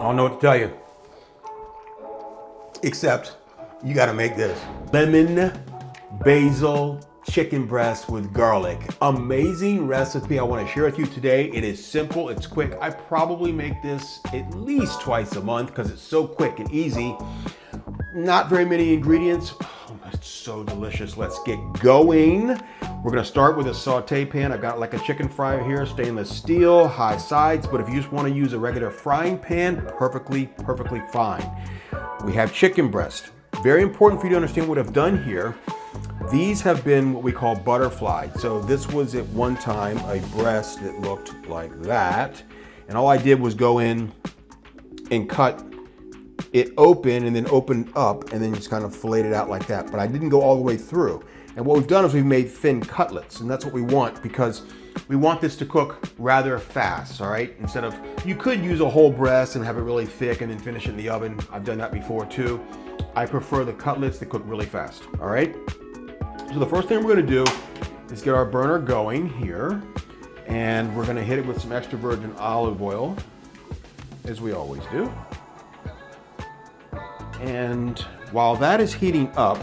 don't know what to tell you. Except, you gotta make this. Lemon basil chicken breast with garlic. Amazing recipe I wanna share with you today. It is simple, it's quick. I probably make this at least twice a month because it's so quick and easy. Not very many ingredients. Oh, it's so delicious. Let's get going. We're gonna start with a saute pan. I've got like a chicken fryer here, stainless steel, high sides, but if you just wanna use a regular frying pan, perfectly fine. We have chicken breast. Very important for you to understand what I've done here. These have been what we call butterflied. So this was at one time a breast that looked like that. And all I did was go in and cut it open and then open up and then just kind of fillet it out like that. But I didn't go all the way through. And what we've done is we've made thin cutlets, and that's what we want because we want this to cook rather fast, all right? Instead of, you could use a whole breast and have it really thick and then finish it in the oven. I've done that before too. I prefer the cutlets that cook really fast, all right? So the first thing we're gonna do is get our burner going here, and we're gonna hit it with some extra virgin olive oil, as we always do. And while that is heating up,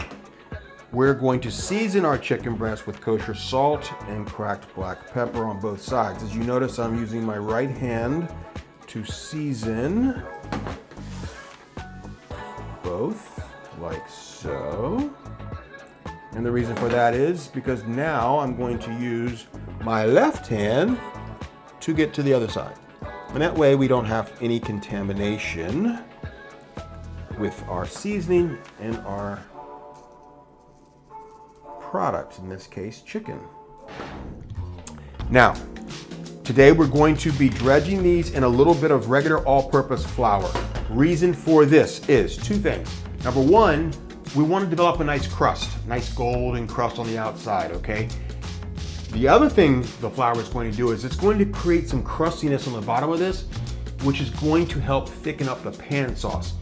we're going to season our chicken breast with kosher salt and cracked black pepper on both sides. As you notice, I'm using my right hand to season both, like so. And the reason for that is because now I'm going to use my left hand to get to the other side. And that way we don't have any contamination with our seasoning and our product, in this case, chicken. Now, today we're going to be dredging these in a little bit of regular all-purpose flour. Reason for this is two things. Number one, we want to develop a nice crust, nice golden crust on the outside, okay? The other thing the flour is going to do is it's going to create some crustiness on the bottom of this, which is going to help thicken up the pan sauce.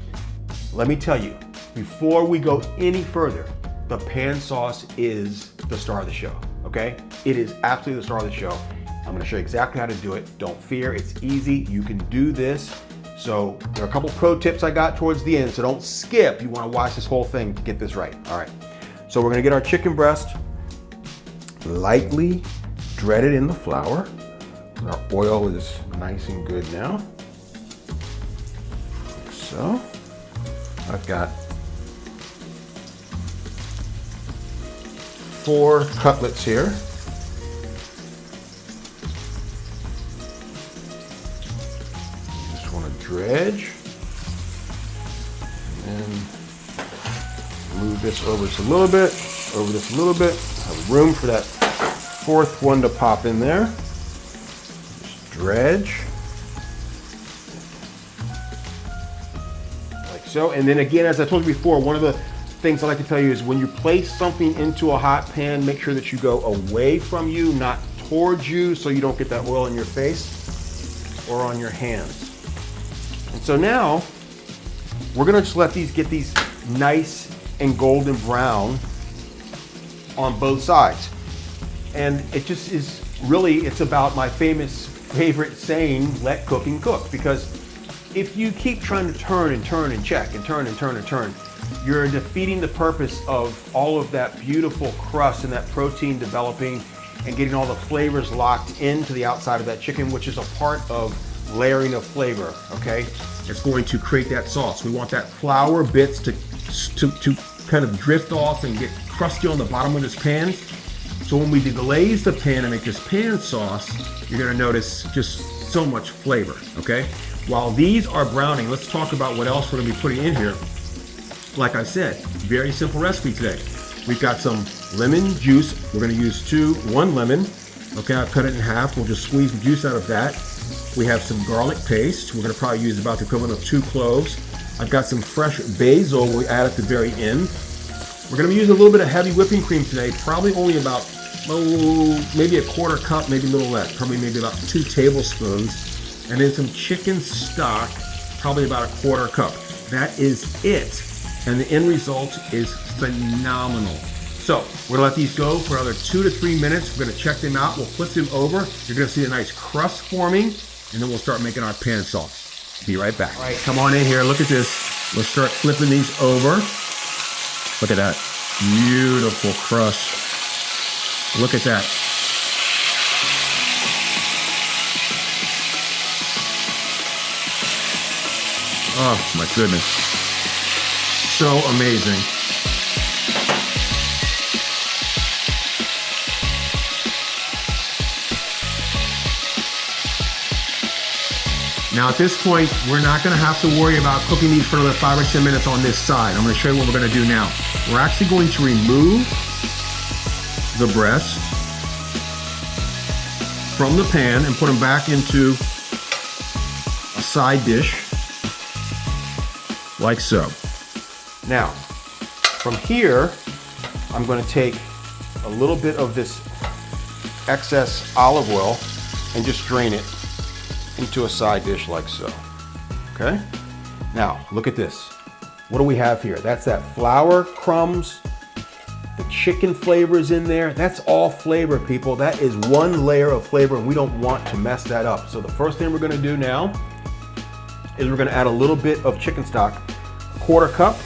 Let me tell you, before we go any further, the pan sauce is the star of the show, okay? It is absolutely the star of the show. I'm gonna show you exactly how to do it. Don't fear, it's easy. You can do this. So there are a couple pro tips I got towards the end, so don't skip. You wanna watch this whole thing to get this right. All right, so we're gonna get our chicken breast lightly dreaded in the flour. Our oil is nice and good now. Like so. I've got 4 cutlets here. Just want to dredge and move this over just a little bit, over this a little bit. Have room for that 4th one to pop in there. Just dredge. Like so. And then again, as I told you before, one of the things I like to tell you is when you place something into a hot pan, make sure that you go away from you, not towards you, so you don't get that oil in your face or on your hands. And so now we're gonna just let these get these nice and golden brown on both sides. And it just is really, it's about my favorite saying, let cooking cook. Because if you keep trying to turn and turn and check and turn and turn and turn, you're defeating the purpose of all of that beautiful crust and that protein developing and getting all the flavors locked into the outside of that chicken, which is a part of layering of flavor, okay? It's going to create that sauce. We want that flour bits to kind of drift off and get crusty on the bottom of this pan. So when we deglaze the pan and make this pan sauce, you're gonna notice just so much flavor, okay? While these are browning, let's talk about what else we're gonna be putting in here. Like I said, very simple recipe today. We've got some lemon juice. We're gonna use 1 lemon. Okay, I've cut it in half. We'll just squeeze the juice out of that. We have some garlic paste. We're gonna probably use about the equivalent of 2 cloves. I've got some fresh basil we add at the very end. We're gonna be using a little bit of heavy whipping cream today, probably only about, maybe a 1/4 cup, maybe a little less, probably maybe about 2 tablespoons. And then some chicken stock, probably about a 1/4 cup. That is it. And the end result is phenomenal. So we're gonna let these go for another 2 to 3 minutes. We're gonna check them out. We'll flip them over. You're gonna see a nice crust forming, and then we'll start making our pan sauce. Be right back. All right, come on in here. Look at this. Let's start flipping these over. Look at that. Beautiful crust. Look at that. Oh my goodness. So amazing. Now at this point, we're not gonna have to worry about cooking these for another 5 or 10 minutes on this side. I'm gonna show you what we're gonna do now. We're actually going to remove the breast from the pan and put them back into a side dish, like so. Now, from here, I'm gonna take a little bit of this excess olive oil and just drain it into a side dish like so, okay? Now, look at this. What do we have here? That's that flour, crumbs, the chicken flavors in there. That's all flavor, people. That is one layer of flavor, and we don't want to mess that up. So the first thing we're gonna do now is we're gonna add a little bit of chicken stock, 1/4 cup,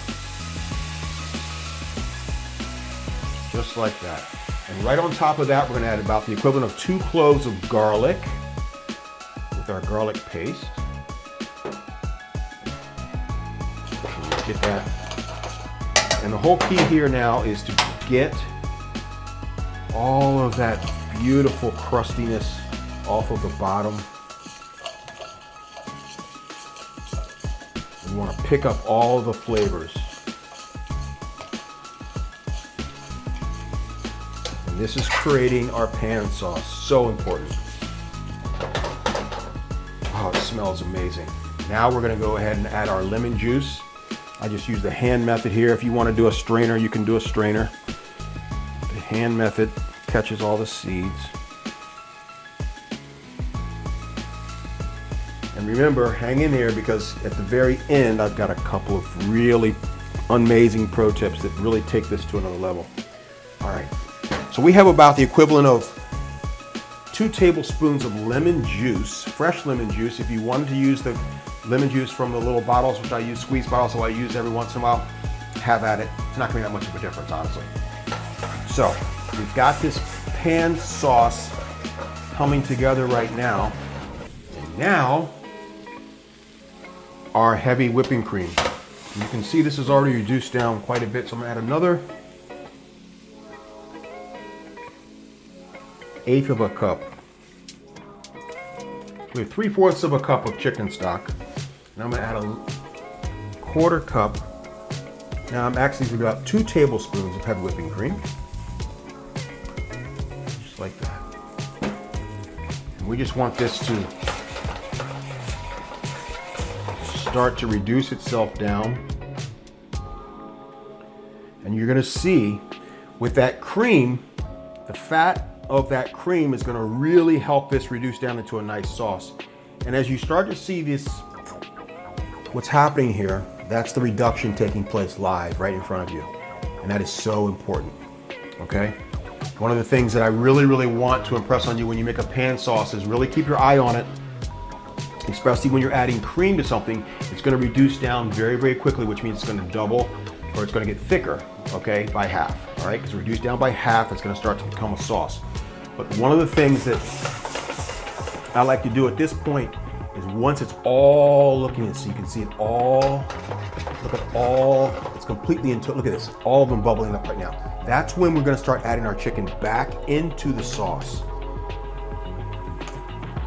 just like that. And right on top of that, we're gonna add about the equivalent of 2 cloves of garlic, our garlic paste. Get that. And the whole key here now is to get all of that beautiful crustiness off of the bottom. We want to pick up all the flavors. And this is creating our pan sauce. So important. Oh, it smells amazing. Now we're gonna go ahead and add our lemon juice. I just use the hand method here. If you wanna do a strainer, you can do a strainer. The hand method catches all the seeds. And remember, hang in here because at the very end, I've got a couple of really amazing pro tips that really take this to another level. All right, so we have about the equivalent of 2 tablespoons of lemon juice, fresh lemon juice. If you wanted to use the lemon juice from the little bottles, which I use, squeeze bottles, so I use every once in a while, have at it. It's not gonna be that much of a difference, honestly. So, we've got this pan sauce coming together right now. And now, our heavy whipping cream. And you can see this is already reduced down quite a bit, so I'm gonna add another 1/8 of a cup. We have 3/4 of a cup of chicken stock. Now I'm gonna add a 1/4 cup. Now I'm actually about 2 tablespoons of heavy whipping cream. Just like that. And we just want this to start to reduce itself down. And you're gonna see with that cream, the fat of that cream is gonna really help this reduce down into a nice sauce. And as you start to see this, what's happening here, that's the reduction taking place live right in front of you. And that is so important, okay? One of the things that I really, really want to impress on you when you make a pan sauce is really keep your eye on it, especially when you're adding cream to something. It's gonna reduce down very, very quickly, which means it's gonna double or it's gonna get thicker, okay, by half, all right? Because reduced down by half, it's gonna start to become a sauce. But one of the things that I like to do at this point is once it's all looking, so you can see it all, look at all, it's completely into, look at this, all of them bubbling up right now. That's when we're gonna start adding our chicken back into the sauce.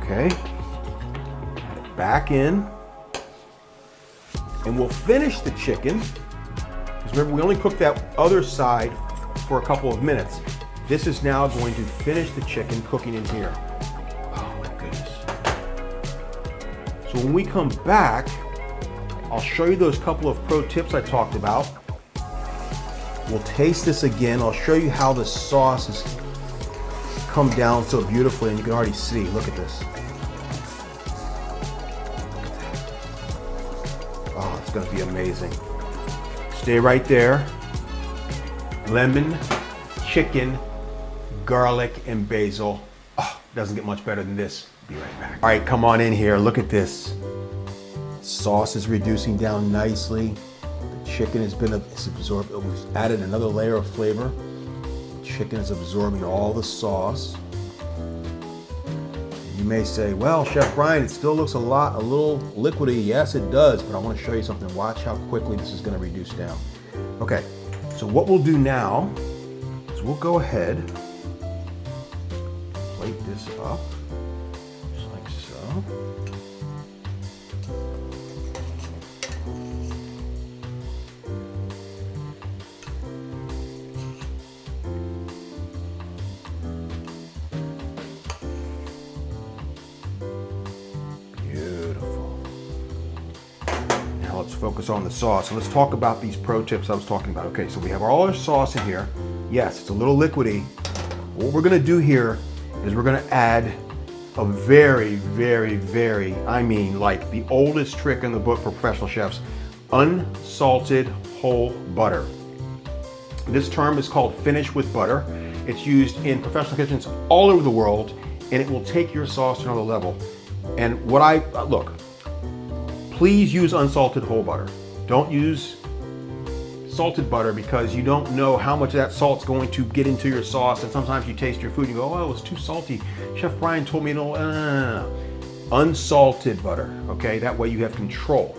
Okay, add it back in. And we'll finish the chicken, because remember we only cooked that other side for a couple of minutes. This is now going to finish the chicken cooking in here. Oh my goodness. So when we come back, I'll show you those couple of pro tips I talked about. We'll taste this again. I'll show you how the sauce has come down so beautifully, and you can already see, look at this. Oh, it's gonna be amazing. Stay right there. Lemon, chicken, garlic, and basil. Oh, doesn't get much better than this. Be right back. All right, come on in here. Look at this. Sauce is reducing down nicely. The chicken has been absorbed. We've added another layer of flavor. Chicken is absorbing all the sauce. You may say, well, Chef Brian, it still looks a little liquidy. Yes, it does, but I want to show you something. Watch how quickly this is going to reduce down. Okay, so what we'll do now is we'll go ahead, plate this up, just like so. Let's focus on the sauce. So let's talk about these pro tips I was talking about. Okay, so we have all our sauce in here. Yes, it's a little liquidy. What we're gonna do here is we're gonna add a very, I mean like the oldest trick in the book for professional chefs, unsalted whole butter. This term is called finish with butter. It's used in professional kitchens all over the world, and it will take your sauce to another level. And look, please use unsalted whole butter. Don't use salted butter because you don't know how much of that salt's going to get into your sauce, and sometimes you taste your food and you go, oh, it was too salty. Chef Brian told me no. Unsalted butter, okay? That way you have control.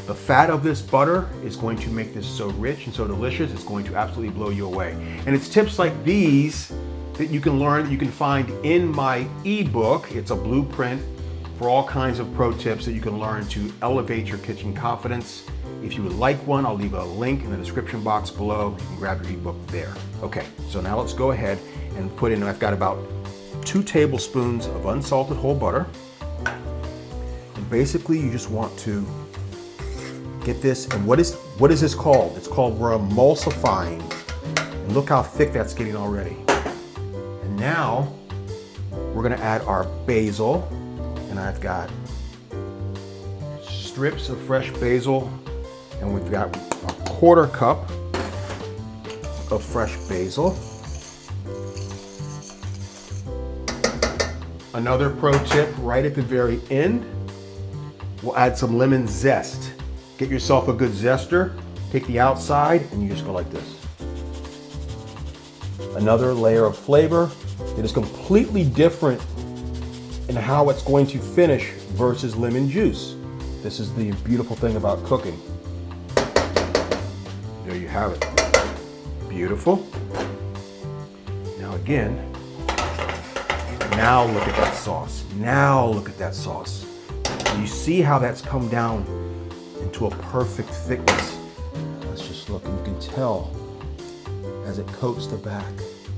The fat of this butter is going to make this so rich and so delicious, it's going to absolutely blow you away. And it's tips like these that you can learn, that you can find in my ebook. It's a blueprint for all kinds of pro tips that you can learn to elevate your kitchen confidence. If you would like one, I'll leave a link in the description box below. You can grab your ebook there. Okay, so now let's go ahead and put in, I've got about 2 tablespoons of unsalted whole butter. And basically you just want to get this, and what is this called? It's called, we're emulsifying. And look how thick that's getting already. And now we're gonna add our basil. And I've got strips of fresh basil, and we've got a 1/4 cup of fresh basil. Another pro tip right at the very end, we'll add some lemon zest. Get yourself a good zester, take the outside, and you just go like this. Another layer of flavor. It is completely different and how it's going to finish versus lemon juice. This is the beautiful thing about cooking. There you have it. Beautiful. Now again, now look at that sauce. Now look at that sauce. You see how that's come down into a perfect thickness. Let's just look, and you can tell as it coats the back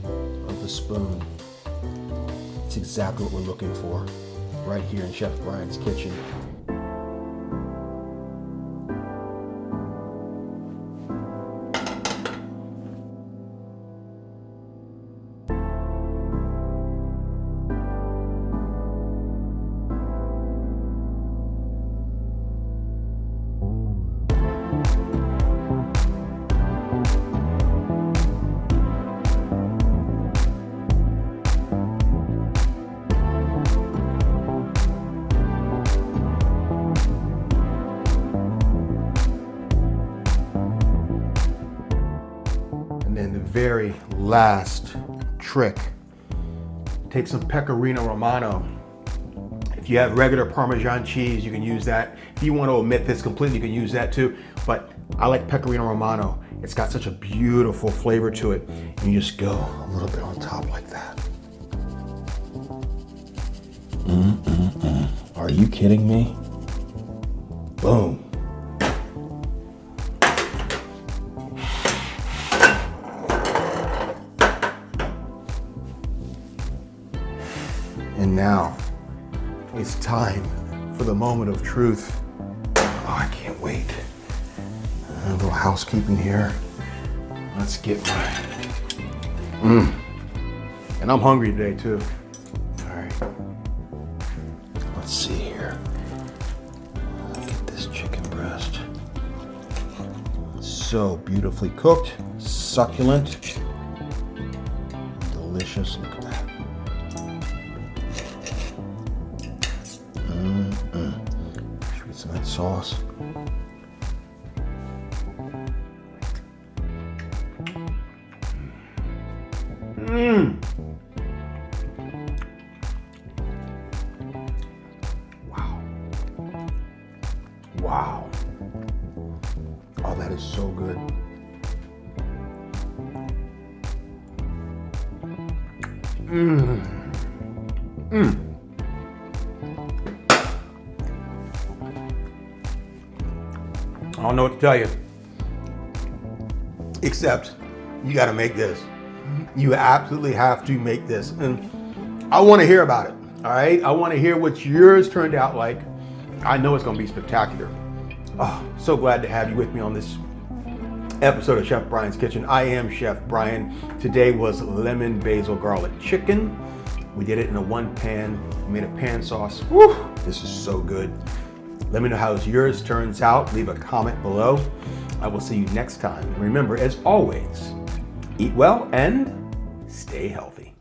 of the spoon. It's exactly what we're looking for right here in Chef Brian's kitchen. Very last trick, take some pecorino romano. If you have regular Parmesan cheese, you can use that. If you want to omit this completely, you can use that too, but I like pecorino romano. It's got such a beautiful flavor to it, and you just go a little bit on top like that. Are you kidding me? Boom. And now it's time for the moment of truth. Oh, I can't wait. A little housekeeping here. Let's get my, And I'm hungry today too. All right. Let's see here. Get this chicken breast. So beautifully cooked, succulent, delicious. Look at that. Some of that sauce. Wow. Wow. Oh, that is so good. I don't know what to tell you, except you got to make this. You absolutely have to make this. And I want to hear about it. All right. I want to hear what yours turned out like. I know it's going to be spectacular. Oh, so glad to have you with me on this episode of Chef Brian's Kitchen. I am Chef Brian. Today was lemon basil garlic chicken. We did it in a one pan, made a pan sauce. Woo, this is so good. Let me know how yours turns out. Leave a comment below. I will see you next time. And remember, as always, eat well and stay healthy.